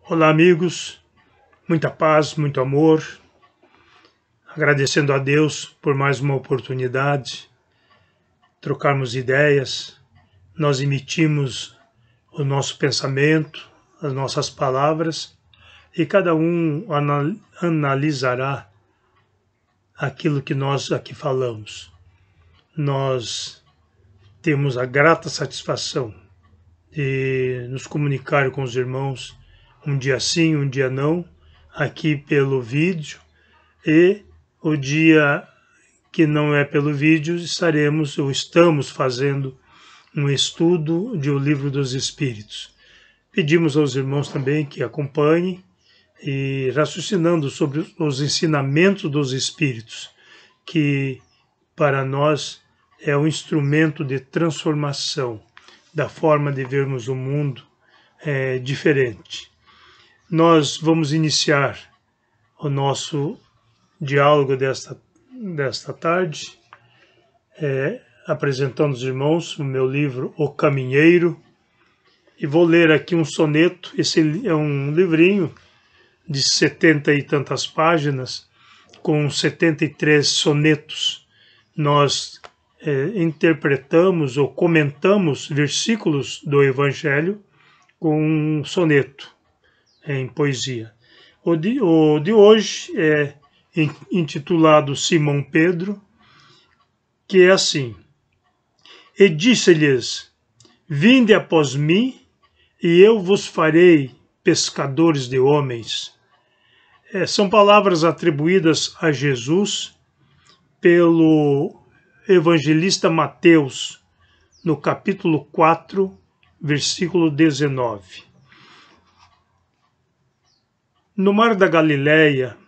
Olá, amigos, muita paz, muito amor, agradecendo a Deus por mais uma oportunidade, trocarmos ideias, nós emitimos o nosso pensamento, as nossas palavras, e cada um analisará aquilo que nós aqui falamos. Nós temos a grata satisfação de nos comunicar com os irmãos um dia sim, um dia não, aqui pelo vídeo, e o dia que não é pelo vídeo estaremos ou estamos fazendo um estudo de O Livro dos Espíritos. Pedimos aos irmãos também que acompanhem e raciocinando sobre os ensinamentos dos Espíritos, que para nós é um instrumento de transformação da forma de vermos o mundo diferente. Nós vamos iniciar o nosso diálogo desta tarde, apresentando aos irmãos o meu livro O Caminheiro, e vou ler aqui um soneto. Esse é um livrinho de 70 e tantas páginas, com 73 sonetos. Nós interpretamos ou comentamos versículos do Evangelho com um soneto em poesia. O de hoje é intitulado Simão Pedro, que é assim: E disse-lhes: Vinde após mim, e eu vos farei pescadores de homens. São palavras atribuídas a Jesus pelo evangelista Mateus, no capítulo 4, versículo 19. No mar da Galileia,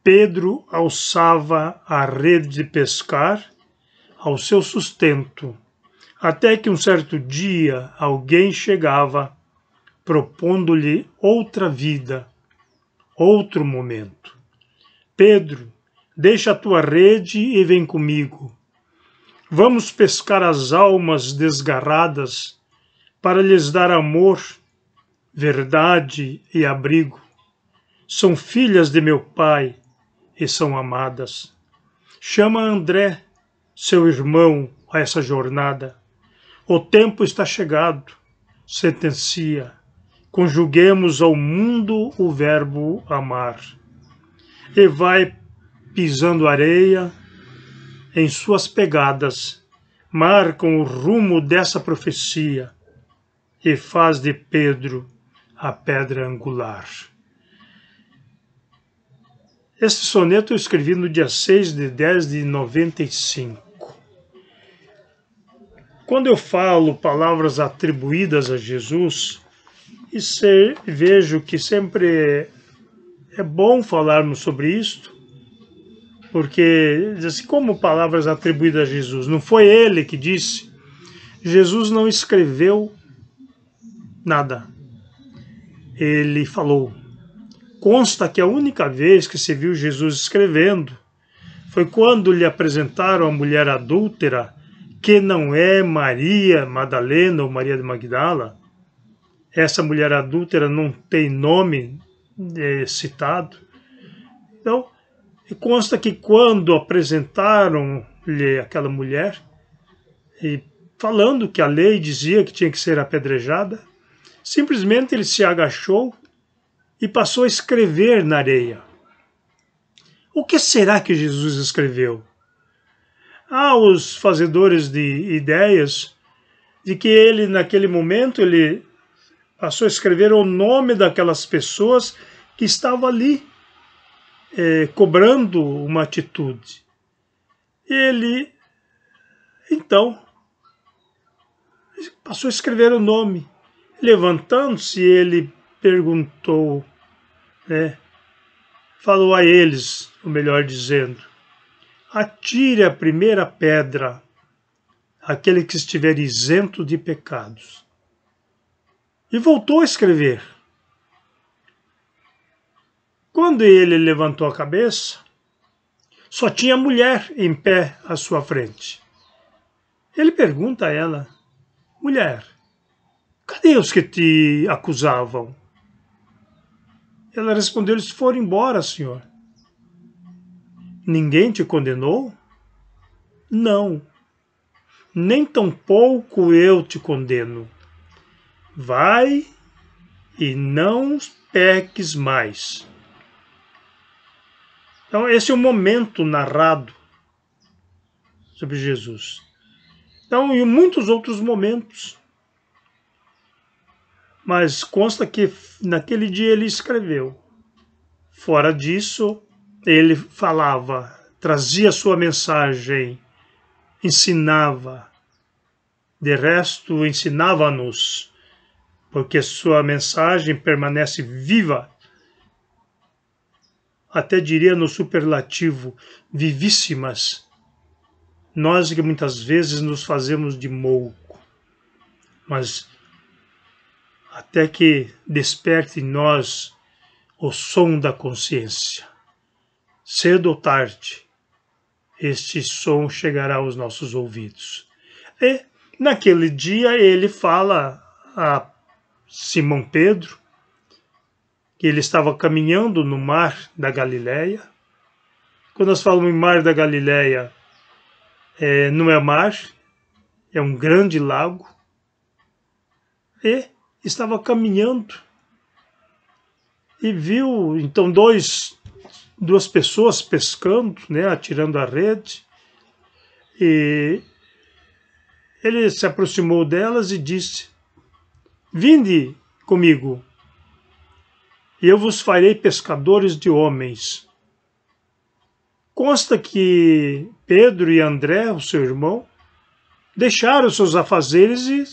Pedro alçava a rede de pescar ao seu sustento, até que um certo dia alguém chegava, propondo-lhe outra vida, outro momento. Pedro, deixa a tua rede e vem comigo. Vamos pescar as almas desgarradas para lhes dar amor, verdade e abrigo. São filhas de meu Pai e são amadas. Chama André, seu irmão, a essa jornada. O tempo está chegado, sentencia. Conjuguemos ao mundo o verbo amar. E vai pisando areia em suas pegadas, marcam o rumo dessa profecia e faz de Pedro a pedra angular. Este soneto eu escrevi no dia 6 de 10 de 95. Quando eu falo palavras atribuídas a Jesus, vejo que sempre é bom falarmos sobre isto, porque, assim, como palavras atribuídas a Jesus, não foi ele que disse. Jesus não escreveu nada, ele falou. Consta que a única vez que se viu Jesus escrevendo foi quando lhe apresentaram a mulher adúltera, que não é Maria Madalena ou Maria de Magdala. Essa mulher adúltera não tem nome citado. Então, consta que quando apresentaram-lhe aquela mulher, e falando que a lei dizia que tinha que ser apedrejada, simplesmente ele se agachou e passou a escrever na areia. O que será que Jesus escreveu? Há os fazedores de ideias de que ele, naquele momento, ele passou a escrever o nome daquelas pessoas que estavam ali, cobrando uma atitude. Ele, então, passou a escrever o nome. Levantando-se, ele perguntou, falou a eles, ou melhor dizendo: atire a primeira pedra aquele que estiver isento de pecados. E voltou a escrever. Quando ele levantou a cabeça, só tinha mulher em pé à sua frente. Ele pergunta a ela: mulher, cadê os que te acusavam? Ela respondeu: eles foram embora, Senhor. Ninguém te condenou? Não, nem tampouco eu te condeno. Vai e não peques mais. Então, esse é o momento narrado sobre Jesus. Então, e muitos outros momentos. Mas consta que naquele dia ele escreveu. Fora disso, ele falava, trazia sua mensagem, ensinava. De resto, ensinava-nos, porque sua mensagem permanece viva, até diria no superlativo, vivíssimas. Nós que muitas vezes nos fazemos de mouco, mas até que desperte em nós o som da consciência. Cedo ou tarde, este som chegará aos nossos ouvidos. E naquele dia ele fala a Simão Pedro que ele estava caminhando no mar da Galileia. Quando nós falamos em mar da Galileia, não é mar, é um grande lago. E estava caminhando e viu então duas pessoas pescando, né, atirando a rede. E ele se aproximou delas e disse: vinde comigo, e eu vos farei pescadores de homens. Consta que Pedro e André, o seu irmão, deixaram seus afazeres e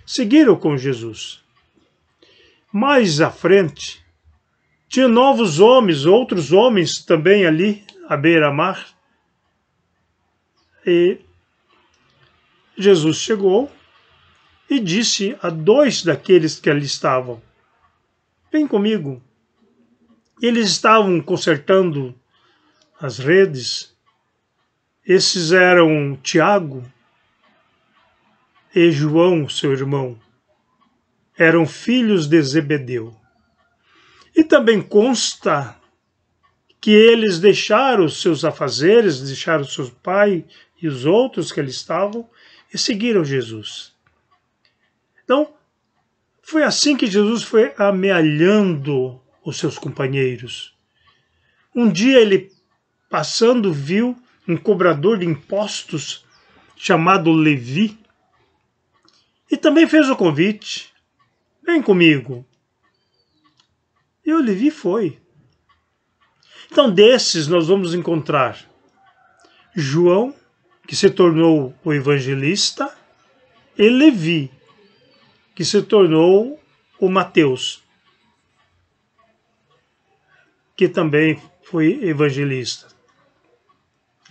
seguiram com Jesus. Mais à frente, tinha novos homens, outros homens também ali, à beira-mar. E Jesus chegou e disse a dois daqueles que ali estavam: vem comigo. Eles estavam consertando as redes. Esses eram Tiago e João, seu irmão. Eram filhos de Zebedeu. E também consta que eles deixaram os seus afazeres, deixaram seu pai e os outros que ali estavam e seguiram Jesus. Então, foi assim que Jesus foi amealhando os seus companheiros. Um dia ele, passando, viu um cobrador de impostos chamado Levi e também fez o convite: vem comigo. E o Levi foi. Então, desses nós vamos encontrar João, que se tornou o evangelista, e Levi, que se tornou o Mateus, que também foi evangelista.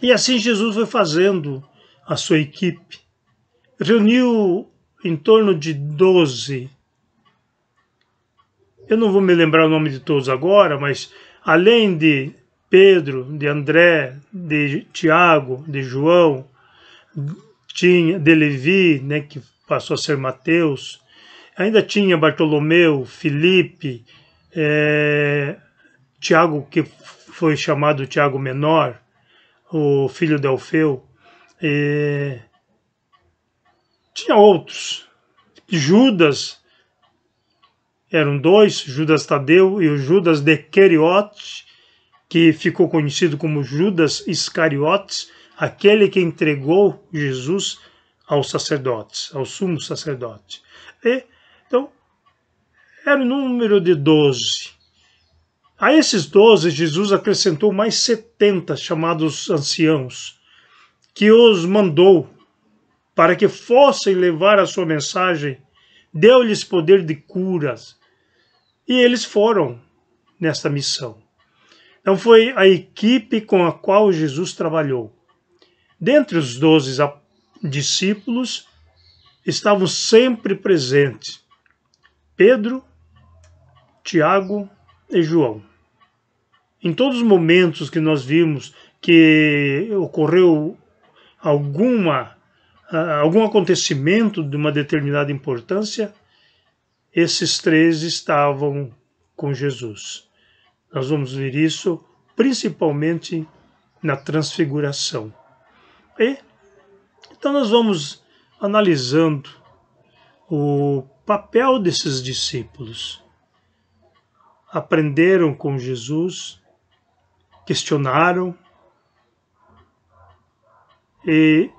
E assim Jesus foi fazendo a sua equipe. Reuniu em torno de 12. Eu não vou me lembrar o nome de todos agora, mas além de Pedro, de André, de Tiago, de João, tinha de Levi, né, que passou a ser Mateus, ainda tinha Bartolomeu, Filipe, Tiago, que foi chamado Tiago Menor, o filho de Alfeu, tinha outros. Judas, eram dois, Judas Tadeu e o Judas de Queriote, que ficou conhecido como Judas Iscariotes, aquele que entregou Jesus aos sacerdotes, ao sumo sacerdote. Então, era o número de 12. A esses 12, Jesus acrescentou mais 70, chamados anciãos, que os mandou para que fossem levar a sua mensagem, deu-lhes poder de curas, e eles foram nesta missão. Então foi a equipe com a qual Jesus trabalhou. Dentre os 12 discípulos, estavam sempre presentes Pedro, Tiago e João. Em todos os momentos que nós vimos que ocorreu algum acontecimento de uma determinada importância, esses três estavam com Jesus. Nós vamos ver isso principalmente na transfiguração. E então nós vamos analisando o papel desses discípulos. Aprenderam com Jesus, questionaram e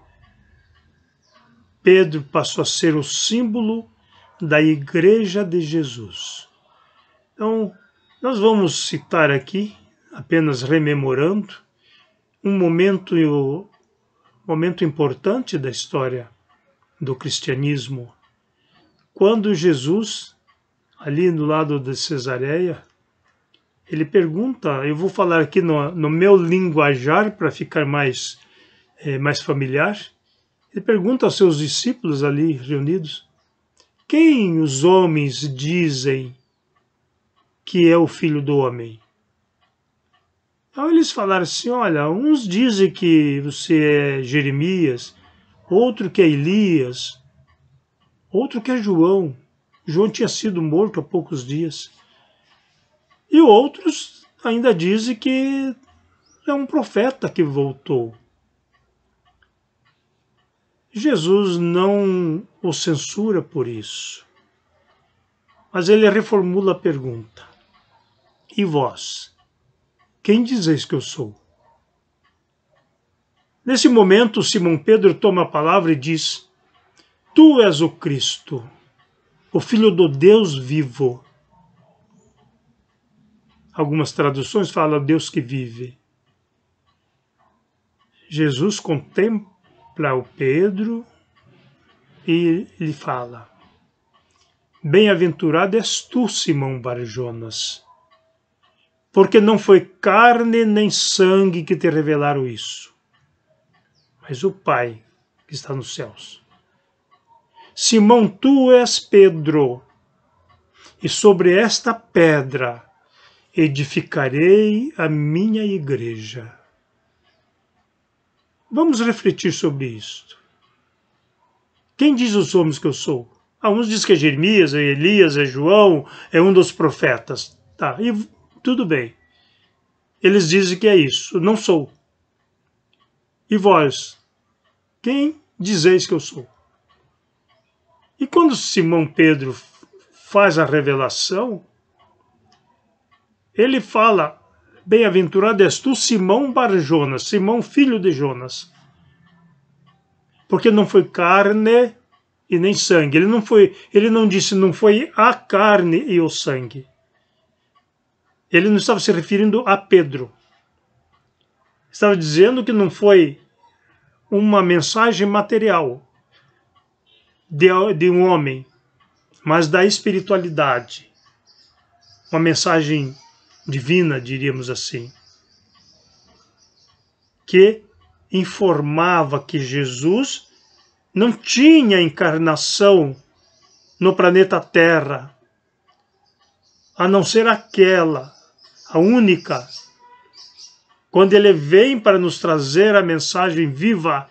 Pedro passou a ser o símbolo da Igreja de Jesus. Então, nós vamos citar aqui, apenas rememorando, um momento importante da história do cristianismo, quando Jesus, ali do lado de Cesareia, ele pergunta, eu vou falar aqui no meu linguajar para ficar mais familiar, ele pergunta aos seus discípulos ali reunidos, quem os homens dizem que é o Filho do Homem? Então eles falaram assim, olha, uns dizem que você é Jeremias, outro que é Elias, outro que é João. João tinha sido morto há poucos dias. E outros ainda dizem que é um profeta que voltou. Jesus não o censura por isso, mas ele reformula a pergunta. E vós? Quem dizeis que eu sou? Nesse momento, Simão Pedro toma a palavra e diz, tu és o Cristo, o Filho do Deus vivo. Algumas traduções falam Deus que vive. Jesus contempla o Pedro e lhe fala, bem-aventurado és tu, Simão Bar-Jonas, porque não foi carne nem sangue que te revelaram isso, mas o Pai que está nos céus. Simão, tu és Pedro, e sobre esta pedra edificarei a minha igreja. Vamos refletir sobre isto. Quem diz os homens que eu sou? Uns dizem que é Jeremias, é Elias, é João, é um dos profetas. Tá, e tudo bem. Eles dizem que é isso. Não sou. E vós? Quem dizeis que eu sou? E quando Simão Pedro faz a revelação, ele fala, bem-aventurado és tu, Simão Bar-Jonas, Simão filho de Jonas. Porque não foi carne e nem sangue. Ele não disse não foi a carne e o sangue. Ele não estava se referindo a Pedro. Estava dizendo que não foi uma mensagem material de um homem, mas da espiritualidade. Uma mensagem divina, diríamos assim, que informava que Jesus não tinha encarnação no planeta Terra, a não ser aquela, a única, quando ele vem para nos trazer a mensagem viva,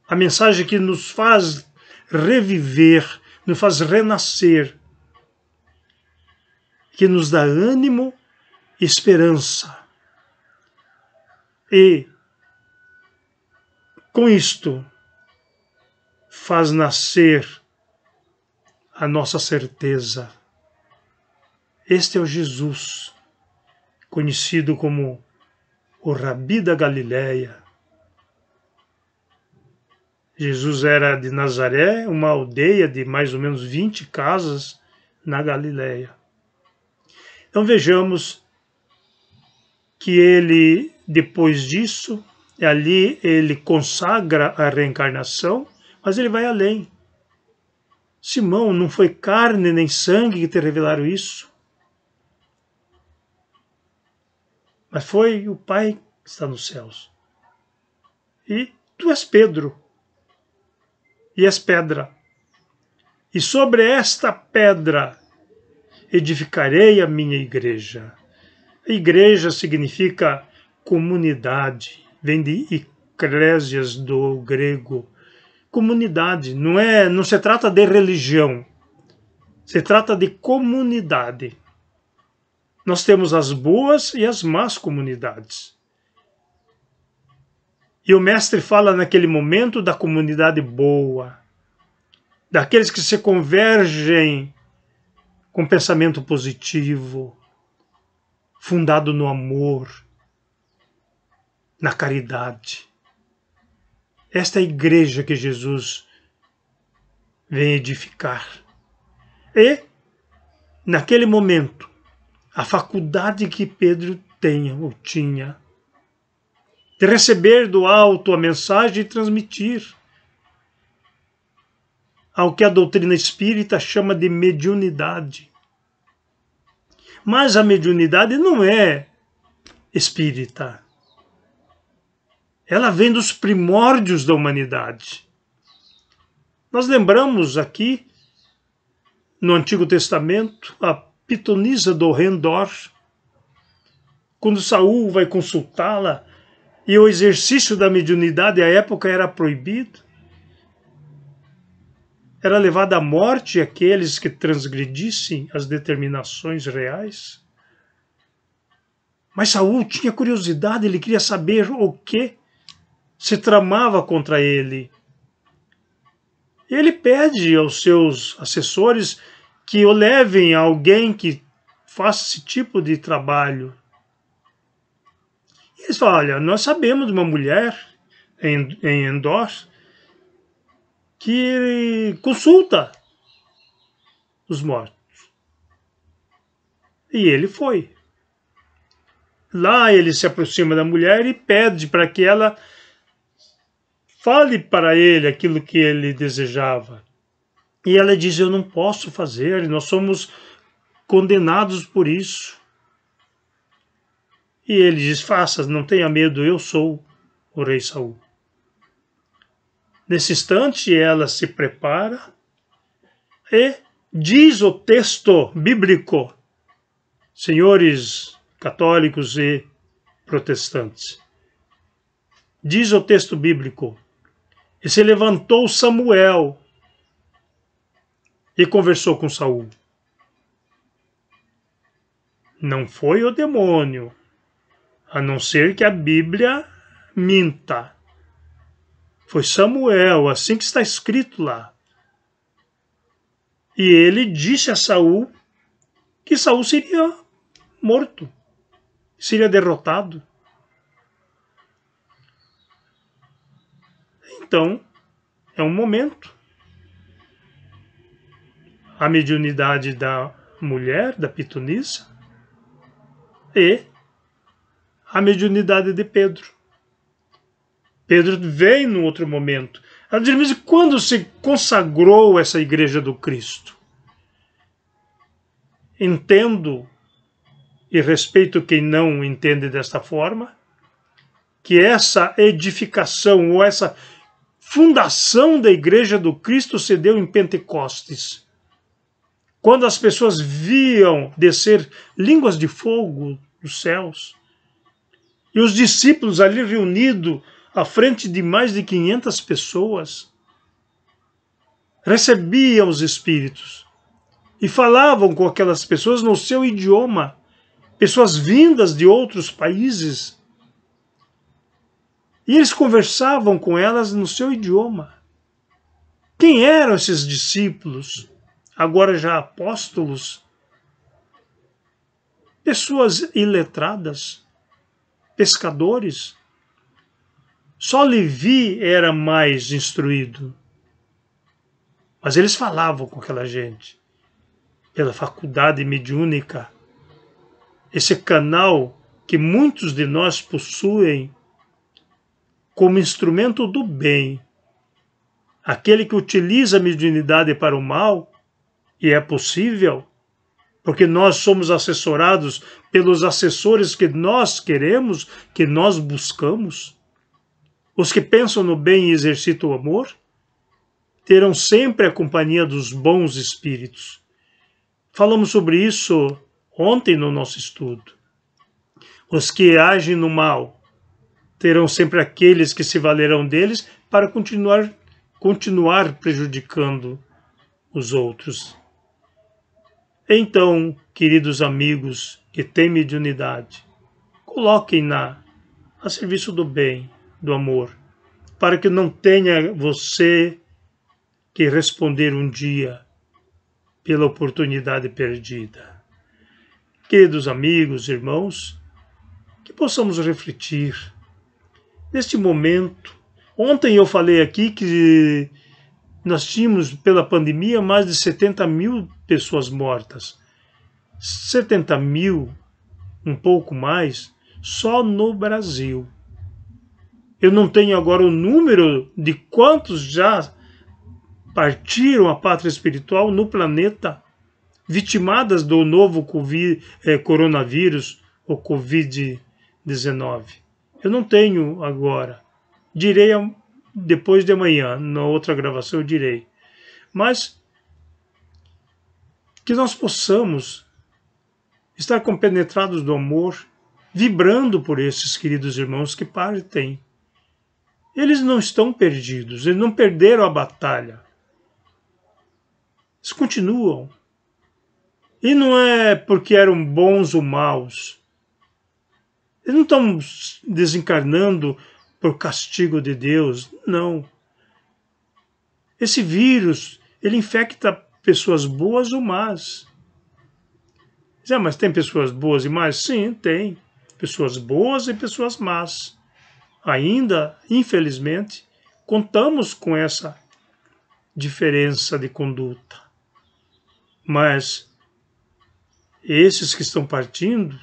a mensagem que nos faz reviver, nos faz renascer, que nos dá ânimo e esperança. E, com isto, faz nascer a nossa certeza. Este é o Jesus, conhecido como o Rabi da Galileia. Jesus era de Nazaré, uma aldeia de mais ou menos 20 casas na Galileia. Então vejamos que ele, depois disso, ali ele consagra a reencarnação, mas ele vai além. Simão, não foi carne nem sangue que te revelaram isso, mas foi o Pai que está nos céus. E tu és Pedro, e és pedra. E sobre esta pedra edificarei a minha igreja. A igreja significa comunidade, vem de eclésias do grego. Comunidade, não se trata de religião, se trata de comunidade. Nós temos as boas e as más comunidades. E o mestre fala naquele momento da comunidade boa, daqueles que se convergem com pensamento positivo, fundado no amor, na caridade. Esta é a igreja que Jesus vem edificar. E, naquele momento, a faculdade que Pedro tinha, de receber do alto a mensagem e transmitir ao que a doutrina espírita chama de mediunidade. Mas a mediunidade não é espírita. Ela vem dos primórdios da humanidade. Nós lembramos aqui, no Antigo Testamento, a pitonisa do Rendor, quando Saul vai consultá-la, e o exercício da mediunidade à época era proibido. Era levado à morte aqueles que transgredissem as determinações reais. Mas Saul tinha curiosidade, ele queria saber o que se tramava contra ele. Ele pede aos seus assessores que o levem a alguém que faça esse tipo de trabalho. E eles falam, olha, nós sabemos de uma mulher em Endor que consulta os mortos. E ele foi. Lá ele se aproxima da mulher e pede para que ela fale para ele aquilo que ele desejava. E ela diz, eu não posso fazer, nós somos condenados por isso. E ele diz, faça, não tenha medo, eu sou o rei Saul. Nesse instante ela se prepara e diz o texto bíblico, senhores católicos e protestantes, diz o texto bíblico, e se levantou Samuel e conversou com Saul. Não foi o demônio, a não ser que a Bíblia minta. Foi Samuel, assim que está escrito lá. E ele disse a Saul que Saul seria morto, seria derrotado. Então, é um momento. A mediunidade da mulher, da pitonisa, e a mediunidade de Pedro. Pedro vem num outro momento. Ela diz, mas quando se consagrou essa igreja do Cristo? Entendo e respeito quem não entende desta forma, que essa edificação ou essa fundação da igreja do Cristo se deu em Pentecostes. Quando as pessoas viam descer línguas de fogo dos céus, e os discípulos ali reunidos à frente de mais de 500 pessoas, recebiam os Espíritos e falavam com aquelas pessoas no seu idioma, pessoas vindas de outros países, e eles conversavam com elas no seu idioma. Quem eram esses discípulos, agora já apóstolos? Pessoas iletradas, pescadores. Só Levi era mais instruído. Mas eles falavam com aquela gente, pela faculdade mediúnica, esse canal que muitos de nós possuem como instrumento do bem. Aquele que utiliza a mediunidade para o mal, e é possível, porque nós somos assessorados pelos assessores que nós queremos, que nós buscamos. Os que pensam no bem e exercitam o amor, terão sempre a companhia dos bons espíritos. Falamos sobre isso ontem no nosso estudo. Os que agem no mal terão sempre aqueles que se valerão deles para continuar prejudicando os outros. Então, queridos amigos que têm mediunidade, coloquem-na a serviço do bem, do amor, para que não tenha você que responder um dia pela oportunidade perdida. Queridos amigos, irmãos, que possamos refletir neste momento. Ontem eu falei aqui que nós tínhamos, pela pandemia, mais de 70 mil pessoas mortas. 70 mil, um pouco mais, só no Brasil. Eu não tenho agora o número de quantos já partiram a pátria espiritual no planeta, vitimadas do novo coronavírus, ou Covid-19. Eu não tenho agora. Direi depois de amanhã, na outra gravação eu direi. Mas que nós possamos estar compenetrados do amor, vibrando por esses queridos irmãos que partem. Eles não estão perdidos, eles não perderam a batalha. Eles continuam. E não é porque eram bons ou maus. Eles não estão desencarnando por castigo de Deus, não. Esse vírus, ele infecta pessoas boas ou más. Mas tem pessoas boas e más? Sim, tem. Pessoas boas e pessoas más. Ainda, infelizmente, contamos com essa diferença de conduta. Mas esses que estão partindo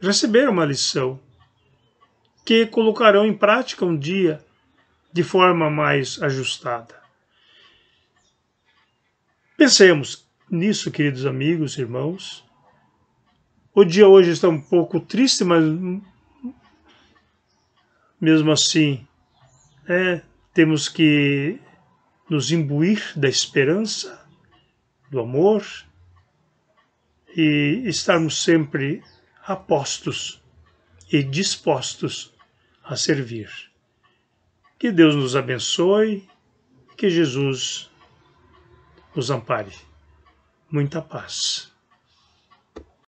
receberam uma lição que colocarão em prática um dia de forma mais ajustada. Pensemos nisso, queridos amigos, irmãos. O dia hoje está um pouco triste, mas mesmo assim, temos que nos imbuir da esperança, do amor e estarmos sempre a postos e dispostos a servir. Que Deus nos abençoe, que Jesus nos ampare. Muita paz.